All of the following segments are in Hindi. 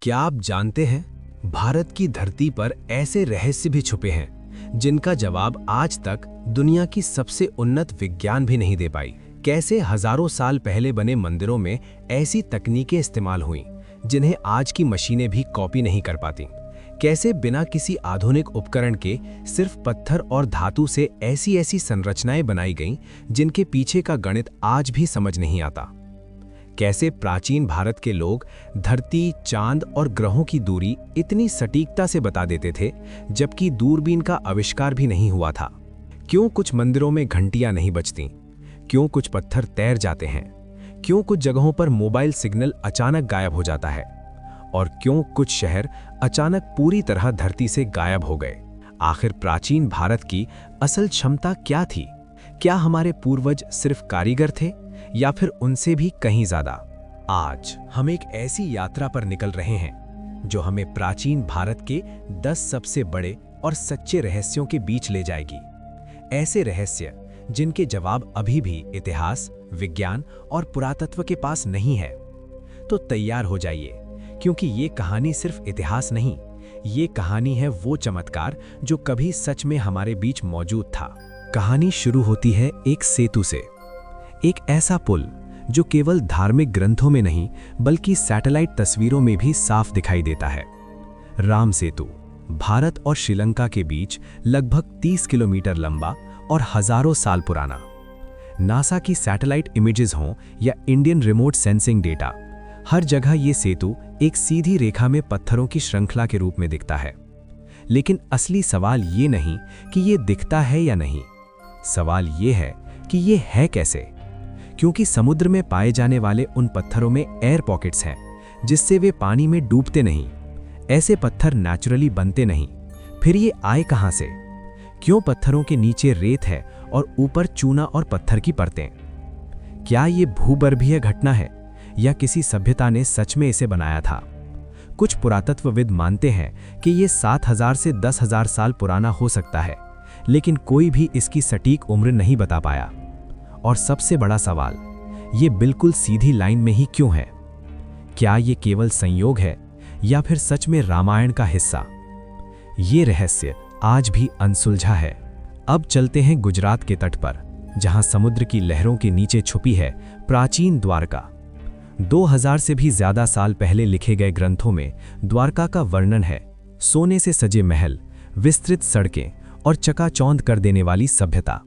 क्या आप जानते हैं भारत की धरती पर ऐसे रहस्य भी छुपे हैं जिनका जवाब आज तक दुनिया की सबसे उन्नत विज्ञान भी नहीं दे पाई। कैसे हजारों साल पहले बने मंदिरों में ऐसी तकनीकें इस्तेमाल हुईं जिन्हें आज की मशीनें भी कॉपी नहीं कर पाती। कैसे बिना किसी आधुनिक उपकरण के सिर्फ पत्थर और धातु से ऐसी ऐसी संरचनाएं बनाई गईं जिनके पीछे का गणित आज भी समझ नहीं आता। कैसे प्राचीन भारत के लोग धरती, चांद और ग्रहों की दूरी इतनी सटीकता से बता देते थे जबकि दूरबीन का आविष्कार भी नहीं हुआ था। क्यों कुछ मंदिरों में घंटियां नहीं बजती? क्यों कुछ पत्थर तैर जाते हैं? क्यों कुछ जगहों पर मोबाइल सिग्नल अचानक गायब हो जाता है? और क्यों कुछ शहर अचानक पूरी तरह धरती से गायब हो गए? आखिर प्राचीन भारत की असल क्षमता क्या थी? क्या हमारे पूर्वज सिर्फ कारीगर थे या फिर उनसे भी कहीं ज्यादा? आज हम एक ऐसी यात्रा पर निकल रहे हैं जो हमें प्राचीन भारत के 10 सबसे बड़े और सच्चे रहस्यों के बीच ले जाएगी। ऐसे रहस्य जिनके जवाब अभी भी इतिहास, विज्ञान और पुरातत्व के पास नहीं है। तो तैयार हो जाइए, क्योंकि ये कहानी सिर्फ इतिहास नहीं, ये कहानी है वो चमत्कार जो कभी सच में हमारे बीच मौजूद था। कहानी शुरू होती है एक सेतु से, एक ऐसा पुल जो केवल धार्मिक ग्रंथों में नहीं बल्कि सैटेलाइट तस्वीरों में भी साफ दिखाई देता है। राम सेतु भारत और श्रीलंका के बीच लगभग 30 किलोमीटर लंबा और हजारों साल पुराना। नासा की सैटेलाइट इमेजेस हों या इंडियन रिमोट सेंसिंग डेटा, हर जगह ये सेतु एक सीधी रेखा में पत्थरों की श्रृंखला के रूप में दिखता है। लेकिन असली सवाल ये नहीं कि ये दिखता है या नहीं, सवाल ये है कि ये है कैसे। क्योंकि समुद्र में पाए जाने वाले उन पत्थरों में एयर पॉकेट्स हैं जिससे वे पानी में डूबते नहीं। ऐसे पत्थर नेचुरली बनते नहीं। फिर ये आए कहां से? क्यों पत्थरों के नीचे रेत है और ऊपर चूना और पत्थर की परतें? क्या ये भूगर्भीय घटना है या किसी सभ्यता ने सच में इसे बनाया था? कुछ पुरातत्वविद मानते हैं कि ये 7000 से 10,000 साल पुराना हो सकता है, लेकिन कोई भी इसकी सटीक उम्र नहीं बता पाया। और सबसे बड़ा सवाल, ये बिल्कुल सीधी लाइन में ही क्यों है? क्या ये केवल संयोग है या फिर सच में रामायण का हिस्सा? ये रहस्य आज भी अनसुलझा है। अब चलते हैं गुजरात के तट पर, जहां समुद्र की लहरों के नीचे छुपी है प्राचीन द्वारका। 2000 से भी ज्यादा साल पहले लिखे गए ग्रंथों में द्वारका का वर्णन है। सोने से सजे महल, विस्तृत सड़कें और चकाचौंध कर देने वाली सभ्यता।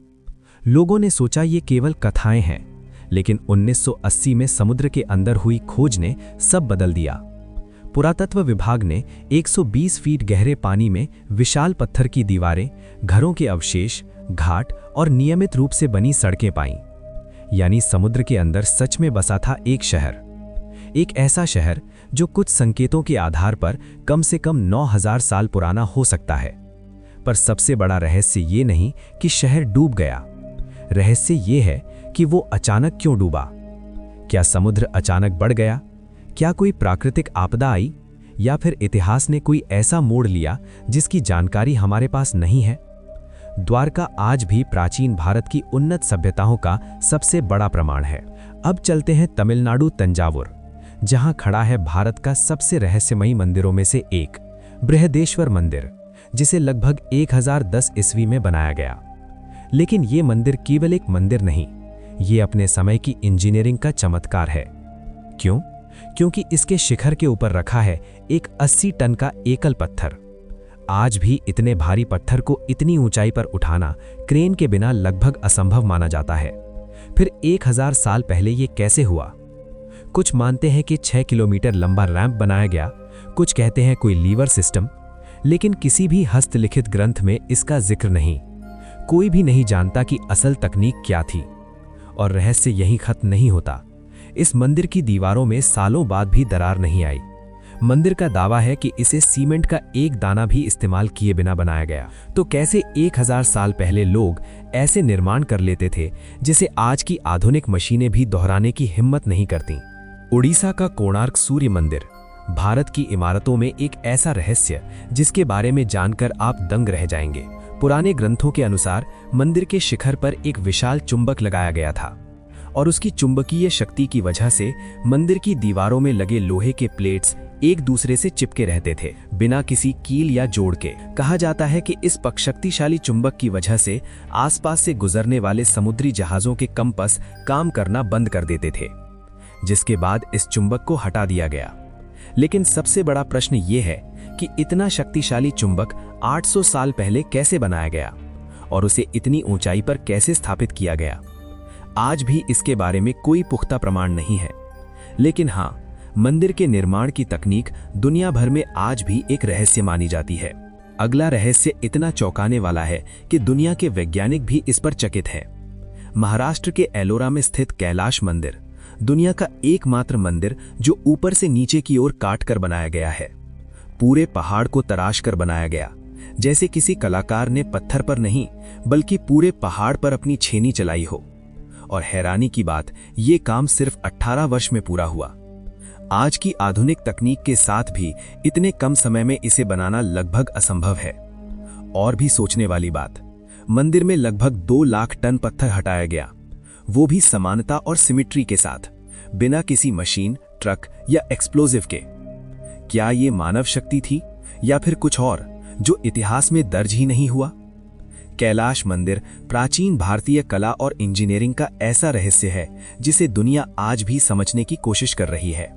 लोगों ने सोचा ये केवल कथाएं हैं, लेकिन 1980 में समुद्र के अंदर हुई खोज ने सब बदल दिया। पुरातत्व विभाग ने 120 फीट गहरे पानी में विशाल पत्थर की दीवारें, घरों के अवशेष, घाट और नियमित रूप से बनी सड़कें पाईं। यानी समुद्र के अंदर सच में बसा था एक शहर। एक ऐसा शहर जो कुछ संकेतों के आधार पर कम से कम 9000 साल पुराना हो सकता है। पर सबसे बड़ा रहस्य ये नहीं कि शहर डूब गया। रहस्य ये है कि वो अचानक क्यों डूबा। क्या समुद्र अचानक बढ़ गया? क्या कोई प्राकृतिक आपदा आई? या फिर इतिहास ने कोई ऐसा मोड़ लिया जिसकी जानकारी हमारे पास नहीं है? द्वारका आज भी प्राचीन भारत की उन्नत सभ्यताओं का सबसे बड़ा प्रमाण है। अब चलते हैं तमिलनाडु तंजावुर, जहां खड़ा है भारत का सबसे रहस्यमयी मंदिरों में से एक, बृहदेश्वर मंदिर, जिसे लगभग 1010 ईस्वी में बनाया गया। लेकिन ये मंदिर केवल एक मंदिर नहीं, ये अपने समय की इंजीनियरिंग का चमत्कार है। क्यों? क्योंकि इसके शिखर के ऊपर रखा है एक 80 टन का एकल पत्थर। आज भी इतने भारी पत्थर को इतनी ऊंचाई पर उठाना क्रेन के बिना लगभग असंभव माना जाता है। फिर 1000 साल पहले ये कैसे हुआ? कुछ मानते हैं कि 6 किलोमीटर लंबा रैंप बनाया गया, कुछ कहते हैं कोई लीवर सिस्टम, लेकिन किसी भी हस्तलिखित ग्रंथ में इसका जिक्र नहीं। कोई भी नहीं जानता कि असल तकनीक क्या थी। और रहस्य यहीं खत्म नहीं होता। इस मंदिर की दीवारों में सालों बाद भी दरार नहीं आई। मंदिर का दावा है कि इसे सीमेंट का एक दाना भी इस्तेमाल किए बिना बनाया गया। तो कैसे 1000 साल पहले लोग ऐसे निर्माण कर लेते थे जिसे आज की आधुनिक मशीनें भी दोहराने की हिम्मत नहीं करती? उड़ीसा का कोणार्क सूर्य मंदिर भारत की इमारतों में एक ऐसा रहस्य जिसके बारे में जानकर आप दंग रह जाएंगे। पुराने ग्रंथों के अनुसार मंदिर के शिखर पर एक विशाल चुंबक लगाया गया था और उसकी चुंबकीय शक्ति की वजह से मंदिर की दीवारों में लगे लोहे के प्लेट्स एक दूसरे से चिपके रहते थे, बिना किसी कील या जोड़ के। कहा जाता है कि इस शक्तिशाली चुंबक की वजह से आसपास से गुजरने वाले समुद्री जहाजों के कंपास काम करना बंद कर देते थे, जिसके बाद इस चुंबक को हटा दिया गया। लेकिन सबसे बड़ा प्रश्न ये है कि इतना शक्तिशाली चुंबक 800 साल पहले कैसे बनाया गया और उसे इतनी ऊंचाई पर कैसे स्थापित किया गया। आज भी इसके बारे में कोई पुख्ता प्रमाण नहीं है, लेकिन हाँ, मंदिर के निर्माण की तकनीक दुनिया भर में आज भी एक रहस्य मानी जाती है। अगला रहस्य इतना चौंकाने वाला है कि दुनिया के वैज्ञानिक भी इस पर चकित हैं। महाराष्ट्र के एलोरा में स्थित कैलाश मंदिर दुनिया का एकमात्र मंदिर जो ऊपर से नीचे की ओर काट कर बनाया गया है। पूरे पहाड़ को तराश कर बनाया गया, जैसे किसी कलाकार ने पत्थर पर नहीं बल्कि पूरे पहाड़ पर अपनी छेनी चलाई हो। और हैरानी की बात, ये काम सिर्फ 18 वर्ष में पूरा हुआ। आज की आधुनिक तकनीक के साथ भी इतने कम समय में इसे बनाना लगभग असंभव है। और भी सोचने वाली बात, मंदिर में लगभग 2 लाख टन पत्थर हटाया गया, वो भी समानता और सिमिट्री के साथ, बिना किसी मशीन, ट्रक या एक्सप्लोजिव के। क्या ये मानव शक्ति थी या फिर कुछ और जो इतिहास में दर्ज ही नहीं हुआ? कैलाश मंदिर प्राचीन भारतीय कला और इंजीनियरिंग का ऐसा रहस्य है जिसे दुनिया आज भी समझने की कोशिश कर रही है।